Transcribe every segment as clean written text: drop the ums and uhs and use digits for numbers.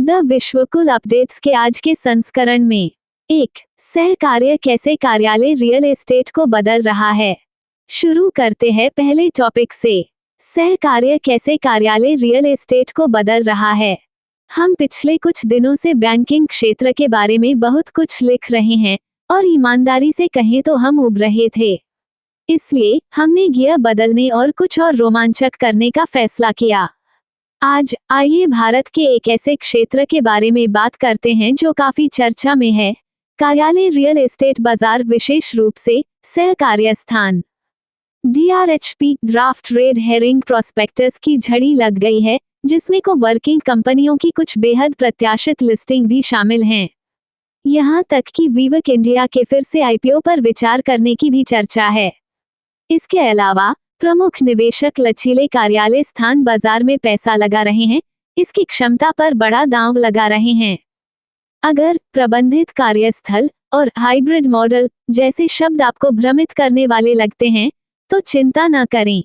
The विश्वकुल updates के आज के संस्करण में 1. सहकार्य कैसे कार्यालय रियल एस्टेट को बदल रहा है। शुरू करते हैं पहले टॉपिक से। सहकार्य कैसे कार्यालय रियल एस्टेट को बदल रहा है। हम पिछले कुछ दिनों से बैंकिंग क्षेत्र के बारे में बहुत कुछ लिख रहे हैं और ईमानदारी से कहें तो हम उब रहे थे। इसलिए हमने गियर बदलने और कुछ और रोमांचक करने का फैसला किया। आज आइए भारत के एक ऐसे क्षेत्र के बारे में बात करते हैं जो काफी चर्चा में है, कार्यालय रियल एस्टेट बाजार, विशेष रूप से सहकार्य स्थान। DRHP draft red herring prospectus की झड़ी लग गई है, जिसमें को वर्किंग कंपनियों की कुछ बेहद प्रत्याशित लिस्टिंग भी शामिल हैं। यहां तक कि वीवर्क इंडिया के फिर से IPO पर विचार करने की भी चर्चा है। इसके अलावा प्रमुख निवेशक लचीले कार्यालय स्थान बाजार में पैसा लगा रहे हैं, इसकी क्षमता पर बड़ा दांव लगा रहे हैं। अगर प्रबंधित कार्यस्थल और हाइब्रिड मॉडल जैसे शब्द आपको भ्रमित करने वाले लगते हैं, तो चिंता न करें।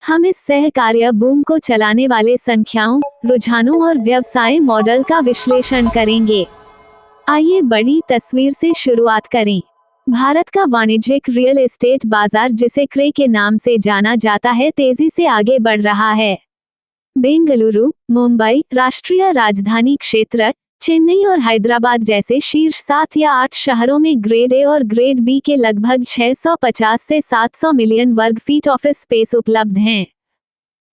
हम इस सहकार्य बूम को चलाने वाले संख्याओं, रुझानों और व्यवसाय मॉडल का विश्लेषण करेंगे। आइए बड़ी तस्वीर से शुरुआत करें। भारत का वाणिज्यिक रियल एस्टेट बाजार, जिसे क्रे के नाम से जाना जाता है, तेजी से आगे बढ़ रहा है। बेंगलुरु, मुंबई, राष्ट्रीय राजधानी क्षेत्र, चेन्नई और हैदराबाद जैसे शीर्ष 7 या 8 शहरों में ग्रेड ए और ग्रेड बी के लगभग 650 से 700 मिलियन वर्ग फीट ऑफिस स्पेस उपलब्ध हैं।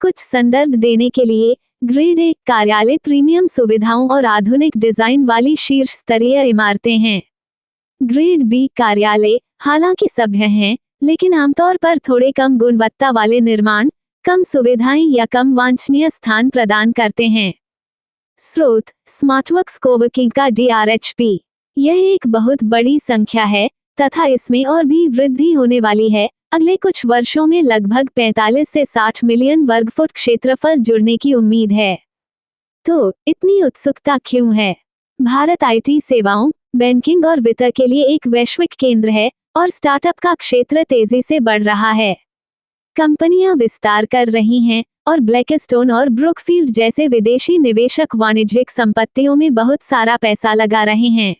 कुछ संदर्भ देने के लिए, ग्रेड ए कार्यालय प्रीमियम सुविधाओं और आधुनिक डिजाइन वाली शीर्ष स्तरीय इमारतें हैं। ग्रेड बी कार्यालय हालांकि सभ्य हैं, लेकिन आमतौर पर थोड़े कम गुणवत्ता वाले निर्माण, कम सुविधाएं या कम वांछनीय स्थान प्रदान करते हैं। स्रोत स्मार्टवर्क्स कोवर्किंग का DRHP। यह एक बहुत बड़ी संख्या है तथा इसमें और भी वृद्धि होने वाली है। अगले कुछ वर्षों में लगभग 45 से 60 मिलियन वर्ग फुट क्षेत्रफल जुड़ने की उम्मीद है। तो इतनी उत्सुकता क्यों है? भारत IT सेवाओं, बैंकिंग और वित्त के लिए एक वैश्विक केंद्र है और स्टार्टअप का क्षेत्र तेजी से बढ़ रहा है। कंपनियां विस्तार कर रही हैं और ब्लैकस्टोन और ब्रुकफील्ड जैसे विदेशी निवेशक वाणिज्यिक संपत्तियों में बहुत सारा पैसा लगा रहे हैं।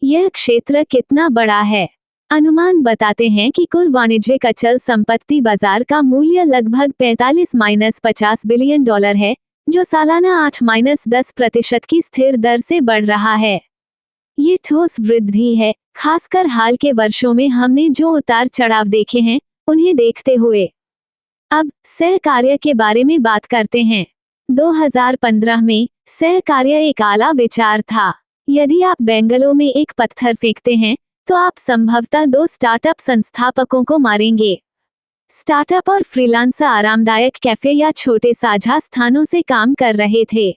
यह क्षेत्र कितना बड़ा है? अनुमान बताते हैं कि कुल वाणिज्यिक अचल संपत्ति बाजार का मूल्य लगभग 45-50 बिलियन डॉलर है, जो सालाना 8-10% की स्थिर दर से बढ़ रहा है। ये ठोस वृद्धि है, खासकर हाल के वर्षों में हमने जो उतार चढ़ाव देखे हैं, उन्हें देखते हुए। अब सहकार्य के बारे में बात करते हैं। 2015 में सहकार्य एक आला विचार था। यदि आप बेंगलुरु में एक पत्थर फेंकते हैं, तो आप संभवतः 2 स्टार्टअप संस्थापकों को मारेंगे। स्टार्टअप और फ्रीलांसर आरामदायक कैफे या छोटे साझा स्थानों से काम कर रहे थे।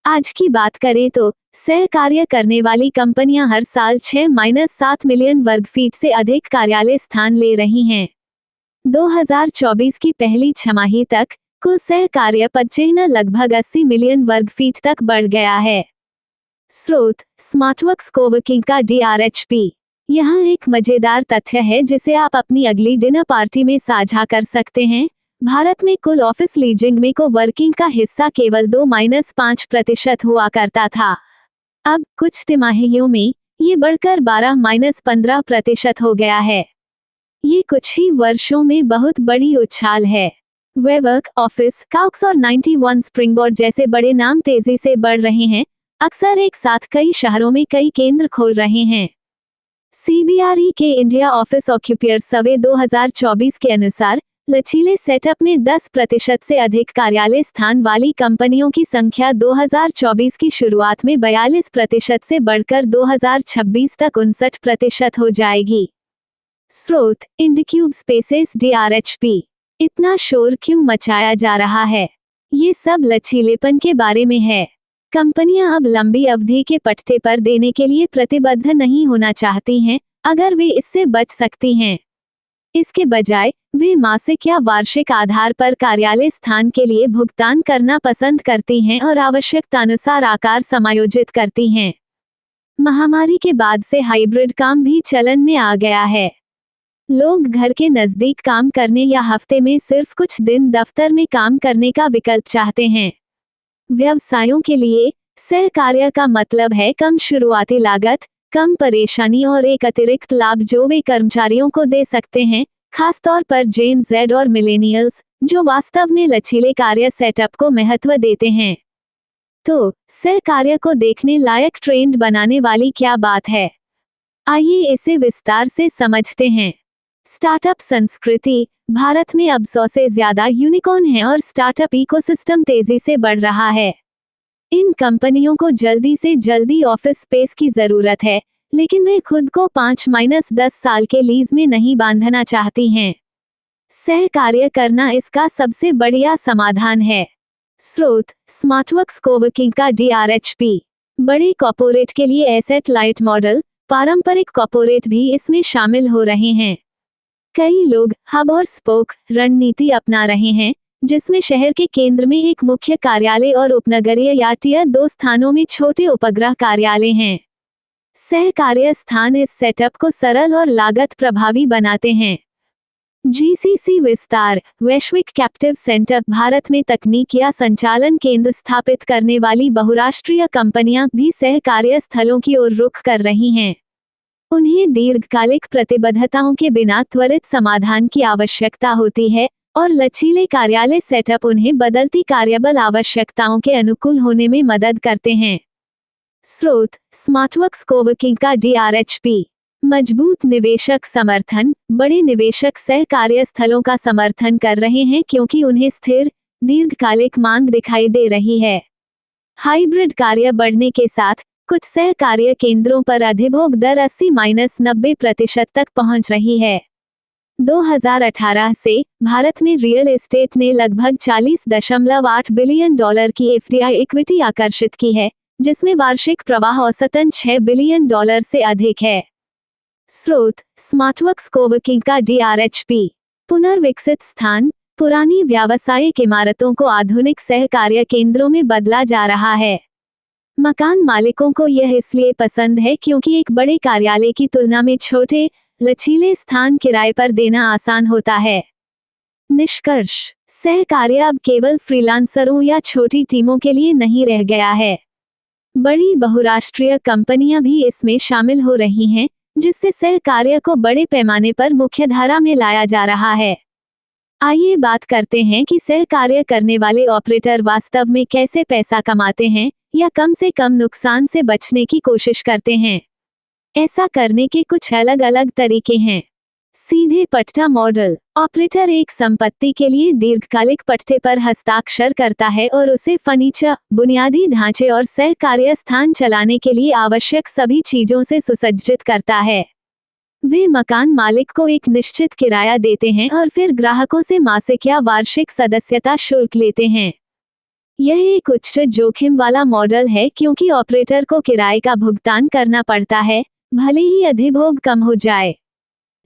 आज की बात करें तो सहकार्य करने वाली कंपनियां हर साल 6-7 मिलियन वर्ग फीट से अधिक कार्यालय स्थान ले रही हैं। 2024 की पहली छमाही तक कुल सहकार्य पदचिह्न लगभग 80 मिलियन वर्ग फीट तक बढ़ गया है। स्रोत स्मार्टवर्क्स कोवर्किंग का DRHP। यहाँ एक मजेदार तथ्य है जिसे आप अपनी अगली डिनर पार्टी में साझा कर सकते हैं। भारत में कुल ऑफिस लीजिंग में को वर्किंग का हिस्सा केवल 2-5% हुआ करता था। अब कुछ तिमाहियों में ये बढ़कर 12-15% हो गया है। ये कुछ ही वर्षों में बहुत बड़ी उछाल है। वेवर्क, ऑफिस, काउक्स और 91 स्प्रिंगबोर्ड जैसे बड़े नाम तेजी से बढ़ रहे हैं, अक्सर एक साथ कई शहरों में कई केंद्र खोल रहे हैं। CBRE के इंडिया ऑफिस ऑक्यूपियर सर्वे 2024 के अनुसार लचीले सेटअप में 10% से अधिक कार्यालय स्थान वाली कंपनियों की संख्या 2024 की शुरुआत में 42% से बढ़कर 2026 तक 59% हो जाएगी। स्रोत इंडिक्यूब स्पेसेस DRHP। इतना शोर क्यों मचाया जा रहा है? ये सब लचीलेपन के बारे में है। कंपनियां अब लंबी अवधि के पट्टे पर देने के लिए प्रतिबद्ध नहीं होना चाहती हैं, अगर वे इससे बच सकती हैं। इसके बजाय वे मासिक या वार्षिक आधार पर कार्यालय स्थान के लिए भुगतान करना पसंद करती हैं और आवश्यकतानुसार आकार समायोजित करती हैं। महामारी के बाद से हाइब्रिड काम भी चलन में आ गया है। लोग घर के नजदीक काम करने या हफ्ते में सिर्फ कुछ दिन दफ्तर में काम करने का विकल्प चाहते हैं। व्यवसायों के लिए सहकार्य का मतलब है कम शुरुआती लागत, कम परेशानी और एक अतिरिक्त लाभ जो वे कर्मचारियों को दे सकते हैं, खासतौर पर जेन जेड और मिलेनियल्स, जो वास्तव में लचीले कार्य सेटअप को महत्व देते हैं। तो सहकार्य को देखने लायक ट्रेंड बनाने वाली क्या बात है, आइए इसे विस्तार से समझते हैं। स्टार्टअप संस्कृति। भारत में अब 100 से ज्यादा यूनिकॉर्न हैं और स्टार्टअप इकोसिस्टम तेजी से बढ़ रहा है। इन कंपनियों को जल्दी से जल्दी ऑफिस स्पेस की जरूरत है, लेकिन वे खुद को 5-10 साल के लीज में नहीं बांधना चाहती हैं। सहकार्य करना इसका सबसे बढ़िया समाधान है। स्रोत: स्मार्टवर्क्स कोवर्किंग का DRHP। बड़े कॉर्पोरेट के लिए एसेट लाइट मॉडल, पारंपरिक कॉर्पोरेट भी इसमें शामिल हो रहे हैं। कई लोग हब और स्पोक रणनीति अपना रहे हैं, जिसमें शहर के केंद्र में एक मुख्य कार्यालय और उपनगरीय या टियर 2 स्थानों में छोटे उपग्रह कार्यालय हैं। सहकार्य स्थान इस सेटअप को सरल और लागत प्रभावी बनाते हैं। GCC विस्तार। वैश्विक कैप्टिव सेंटर। भारत में तकनीक या संचालन केंद्र स्थापित करने वाली बहुराष्ट्रीय कंपनियां भी सहकार्य स्थलों की ओर रुख कर रही हैं। उन्हें दीर्घकालिक प्रतिबद्धताओं के बिना त्वरित समाधान की आवश्यकता होती है और लचीले कार्यालय सेटअप उन्हें बदलती कार्यबल आवश्यकताओं के अनुकूल होने में मदद करते हैं। स्रोत: स्मार्टवर्क्स कोवर्किंग का DRHP। मजबूत निवेशक समर्थन। बड़े निवेशक सहकार्य स्थलों का समर्थन कर रहे हैं क्योंकि उन्हें स्थिर, दीर्घकालिक मांग दिखाई दे रही है। हाइब्रिड कार्य बढ़ने के साथ कुछ सहकार्य केंद्रों पर अधिभोग दर 80-90% तक पहुंच रही है। 2018 से भारत में रियल एस्टेट ने लगभग $40.8 बिलियन की FDI इक्विटी आकर्षित की है, जिसमें वार्षिक प्रवाह औसतन $6 बिलियन से अधिक है। स्रोत: स्मार्टवर्क्स कोवर्किंग का DRHP। पुनर्विकसित स्थान। पुरानी व्यावसायिक इमारतों को आधुनिक सहकार्य केंद्रों में बदला जा रहा है। मकान मालिकों को यह इसलिए पसंद है क्योंकि एक बड़े कार्यालय की तुलना में छोटे, लचीले स्थान किराए पर देना आसान होता है। निष्कर्ष: सहकार्य अब केवल फ्रीलांसरों या छोटी टीमों के लिए नहीं रह गया है। बड़ी बहुराष्ट्रीय कंपनियां भी इसमें शामिल हो रही हैं, जिससे सहकार्य को बड़े पैमाने पर मुख्यधारा में लाया जा रहा है। आइए बात करते हैं कि सहकार्य करने वाले ऑपरेटर वास्तव में कैसे पैसा कमाते हैं या कम से कम नुकसान से बचने की कोशिश करते हैं। ऐसा करने के कुछ अलग अलग तरीके हैं। सीधे पट्टा मॉडल। ऑपरेटर एक संपत्ति के लिए दीर्घकालिक पट्टे पर हस्ताक्षर करता है और उसे फर्नीचर, बुनियादी ढांचे और सहकार्य स्थान चलाने के लिए आवश्यक सभी चीजों से सुसज्जित करता है। वे मकान मालिक को एक निश्चित किराया देते हैं और फिर ग्राहकों से मासिक या वार्षिक सदस्यता शुल्क लेते हैं। यह एक उच्च जोखिम वाला मॉडल है क्योंकि ऑपरेटर को किराए का भुगतान करना पड़ता है, भले ही अधिभोग कम हो जाए।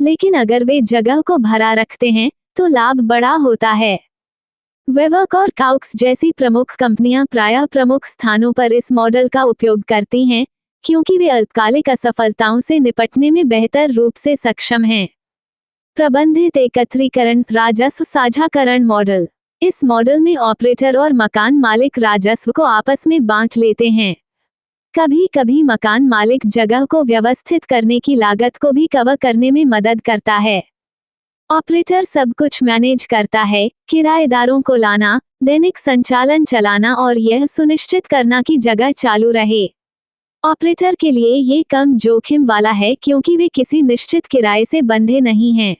लेकिन अगर वे जगह को भरा रखते हैं तो लाभ बड़ा होता है। वेवर्क और काउक्स जैसी प्रमुख कंपनियां प्रायः प्रमुख स्थानों पर इस मॉडल का उपयोग करती हैं क्योंकि वे अल्पकालिक असफलताओं से निपटने में बेहतर रूप से सक्षम हैं। प्रबंधित एकत्रीकरण राजस्व साझाकरण मॉडल। इस मॉडल में ऑपरेटर और मकान मालिक राजस्व को आपस में बांट लेते हैं। कभी कभी मकान मालिक जगह को व्यवस्थित करने की लागत को भी कवर करने में मदद करता है। ऑपरेटर सब कुछ मैनेज करता है, किराएदारों को लाना, दैनिक संचालन चलाना और यह सुनिश्चित करना कि जगह चालू रहे। ऑपरेटर के लिए ये कम जोखिम वाला है क्योंकि वे किसी निश्चित किराए से बंधे नहीं हैं।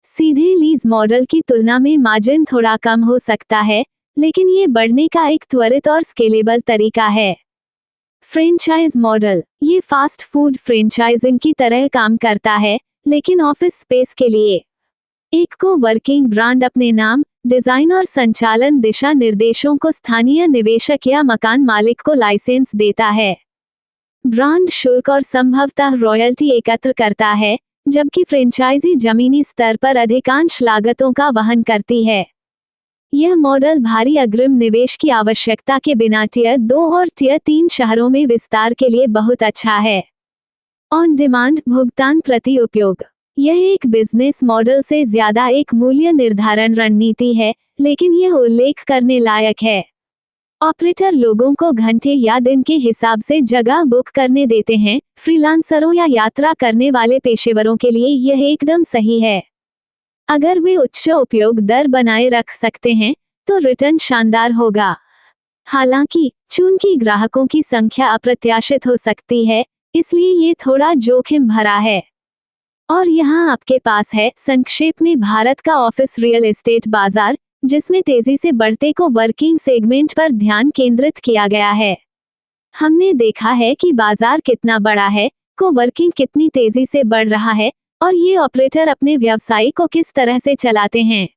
सीधे लीज मॉडल की तुलना में मार्जिन थोड़ा कम हो सकता है, लेकिन ये बढ़ने का एक त्वरित और स्केलेबल तरीका है। Franchise model. ये फास्ट फूड फ्रेंचाइजिंग की तरह काम करता है, लेकिन ऑफिस स्पेस के लिए। एक को वर्किंग ब्रांड अपने नाम, डिजाइन और संचालन दिशा निर्देशों को स्थानीय निवेशक या मकान मालिक को लाइसेंस देता है। ब्रांड शुल्क और संभवतः रॉयल्टी एकत्र करता है, जबकि फ्रेंचाइजी जमीनी स्तर पर अधिकांश लागतों का वहन करती है। यह मॉडल भारी अग्रिम निवेश की आवश्यकता के बिना टियर 2 और टियर 3 शहरों में विस्तार के लिए बहुत अच्छा है। ऑन डिमांड भुगतान प्रति उपयोग। यह एक बिजनेस मॉडल से ज्यादा एक मूल्य निर्धारण रणनीति है, लेकिन यह उल्लेख करने लायक है। ऑपरेटर लोगों को घंटे या दिन के हिसाब से जगह बुक करने देते हैं। फ्रीलांसरों या यात्रा करने वाले पेशेवरों के लिए यह एकदम सही है। अगर वे उच्च उपयोग दर बनाए रख सकते हैं तो रिटर्न शानदार होगा। हालांकि चूंकि ग्राहकों की संख्या अप्रत्याशित हो सकती है, इसलिए ये थोड़ा जोखिम भरा है। और यहाँ आपके पास है संक्षेप में भारत का ऑफिस रियल एस्टेट बाजार, जिसमें तेजी से बढ़ते को वर्किंग सेगमेंट पर ध्यान केंद्रित किया गया है। हमने देखा है कि बाजार कितना बड़ा है, को वर्किंग कितनी तेजी से बढ़ रहा है और ये ऑपरेटर अपने व्यवसाय को किस तरह से चलाते हैं।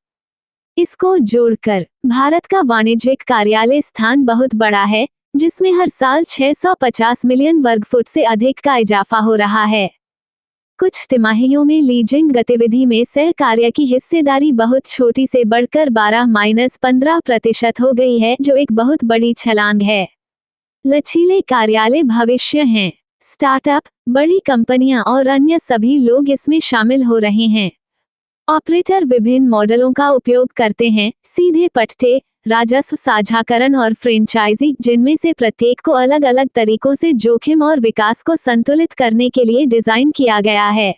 इसको जोड़कर भारत का वाणिज्यिक कार्यालय स्थान बहुत बड़ा है, जिसमें हर साल 650 मिलियन वर्ग फुट से अधिक का इजाफा हो रहा है। कुछ तिमाहियों में लीजिंग गतिविधि में सह कार्य की हिस्सेदारी बहुत छोटी से बढ़कर 12-15% हो गई है, जो एक बहुत बड़ी छलांग है। लचीले कार्यालय भविष्य हैं। स्टार्टअप, बड़ी कंपनियां और अन्य सभी लोग इसमें शामिल हो रहे हैं। ऑपरेटर विभिन्न मॉडलों का उपयोग करते हैं, सीधे पट्टे, राजस्व साझाकरण और फ्रेंचाइजी, जिनमें से प्रत्येक को अलग अलग तरीकों से जोखिम और विकास को संतुलित करने के लिए डिजाइन किया गया है।